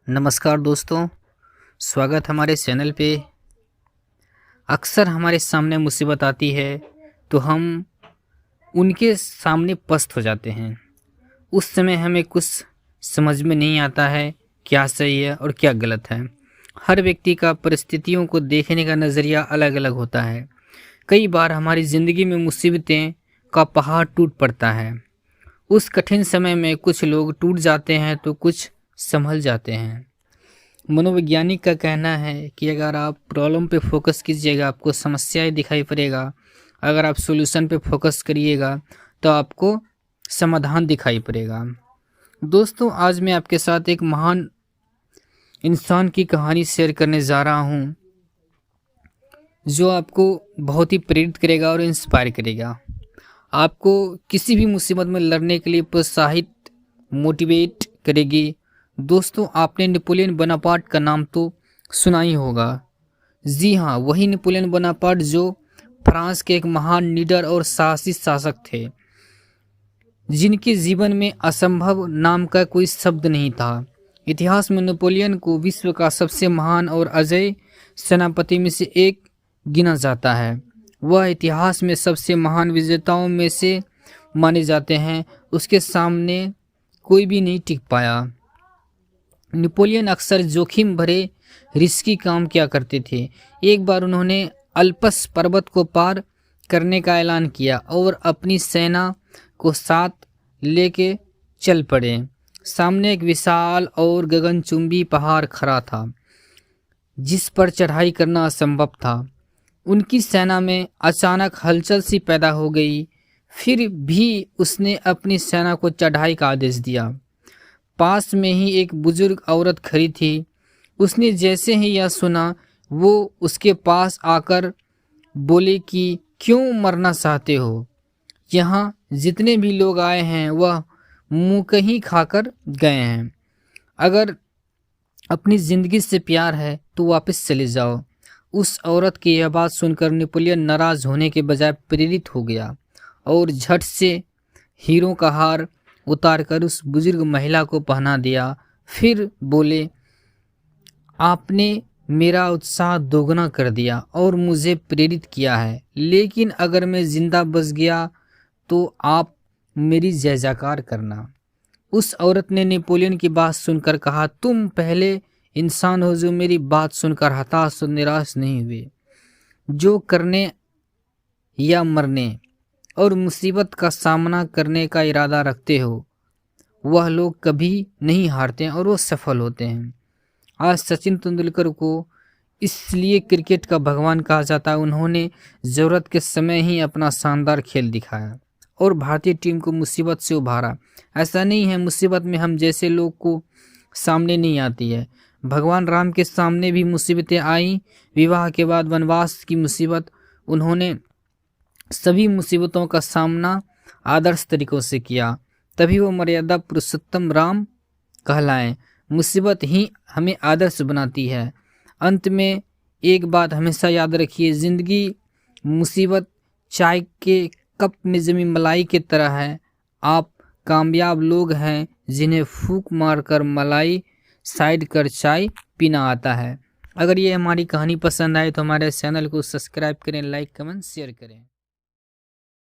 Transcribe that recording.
नमस्कार दोस्तों, स्वागत हमारे चैनल पे। अक्सर हमारे सामने मुसीबत आती है तो हम उनके सामने पस्त हो जाते हैं। उस समय हमें कुछ समझ में नहीं आता है क्या सही है और क्या गलत है। हर व्यक्ति का परिस्थितियों को देखने का नज़रिया अलग अलग होता है। कई बार हमारी ज़िंदगी में मुसीबतें का पहाड़ टूट पड़ता है। उस कठिन समय में कुछ लोग टूट जाते हैं तो कुछ संभल जाते हैं। मनोवैज्ञानिक का कहना है कि अगर आप प्रॉब्लम पे फोकस कीजिएगा आपको समस्याएं दिखाई पड़ेगा, अगर आप सॉल्यूशन पे फोकस करिएगा तो आपको समाधान दिखाई पड़ेगा। दोस्तों, आज मैं आपके साथ एक महान इंसान की कहानी शेयर करने जा रहा हूँ जो आपको बहुत ही प्रेरित करेगा और इंस्पायर करेगा। आपको किसी भी मुसीबत में लड़ने के लिए प्रोत्साहित मोटिवेट करेगी। दोस्तों, आपने नेपोलियन बोनापार्ट का नाम तो सुना ही होगा। जी हाँ, वही नेपोलियन बोनापार्ट जो फ्रांस के एक महान लीडर और साहसी शासक थे, जिनके जीवन में असंभव नाम का कोई शब्द नहीं था। इतिहास में नेपोलियन को विश्व का सबसे महान और अजय सेनापति में से एक गिना जाता है। वह इतिहास में सबसे महान विजेताओं में से माने जाते हैं। उसके सामने कोई भी नहीं टिक पाया। नेपोलियन अक्सर जोखिम भरे रिस्की काम किया करते थे। एक बार उन्होंने अल्पस पर्वत को पार करने का ऐलान किया और अपनी सेना को साथ लेके चल पड़े। सामने एक विशाल और गगनचुंबी पहाड़ खड़ा था जिस पर चढ़ाई करना असंभव था। उनकी सेना में अचानक हलचल सी पैदा हो गई। फिर भी उसने अपनी सेना को चढ़ाई का आदेश दिया। पास में ही एक बुजुर्ग औरत खड़ी थी। उसने जैसे ही यह सुना वो उसके पास आकर बोले कि क्यों मरना चाहते हो? यहाँ जितने भी लोग आए हैं वह मुँह कहीं खाकर गए हैं। अगर अपनी ज़िंदगी से प्यार है तो वापस चले जाओ। उस औरत की यह बात सुनकर नेपोलियन नाराज़ होने के बजाय प्रेरित हो गया और झट से हीरों का हार उतारकर उस बुजुर्ग महिला को पहना दिया। फिर बोले, आपने मेरा उत्साह दोगुना कर दिया और मुझे प्रेरित किया है, लेकिन अगर मैं जिंदा बच गया तो आप मेरी जय जयकार करना। उस औरत ने नेपोलियन की बात सुनकर कहा, तुम पहले इंसान हो जो मेरी बात सुनकर हताश और निराश नहीं हुए। जो करने या मरने और मुसीबत का सामना करने का इरादा रखते हो वह लोग कभी नहीं हारते और वो सफल होते हैं। आज सचिन तेंदुलकर को इसलिए क्रिकेट का भगवान कहा जाता है। उन्होंने ज़रूरत के समय ही अपना शानदार खेल दिखाया और भारतीय टीम को मुसीबत से उभारा। ऐसा नहीं है मुसीबत में हम जैसे लोग को सामने नहीं आती है। भगवान राम के सामने भी मुसीबतें आई। विवाह के बाद वनवास की मुसीबत, उन्होंने सभी मुसीबतों का सामना आदर्श तरीकों से किया, तभी वो मर्यादा पुरुषोत्तम राम कहलाएं। मुसीबत ही हमें आदर्श बनाती है। अंत में एक बात हमेशा याद रखिए, ज़िंदगी मुसीबत चाय के कप में जमी मलाई की तरह है। आप कामयाब लोग हैं जिन्हें फूंक मारकर मलाई साइड कर चाय पीना आता है। अगर ये हमारी कहानी पसंद आए तो हमारे चैनल को सब्सक्राइब करें, लाइक कमेंट शेयर करें।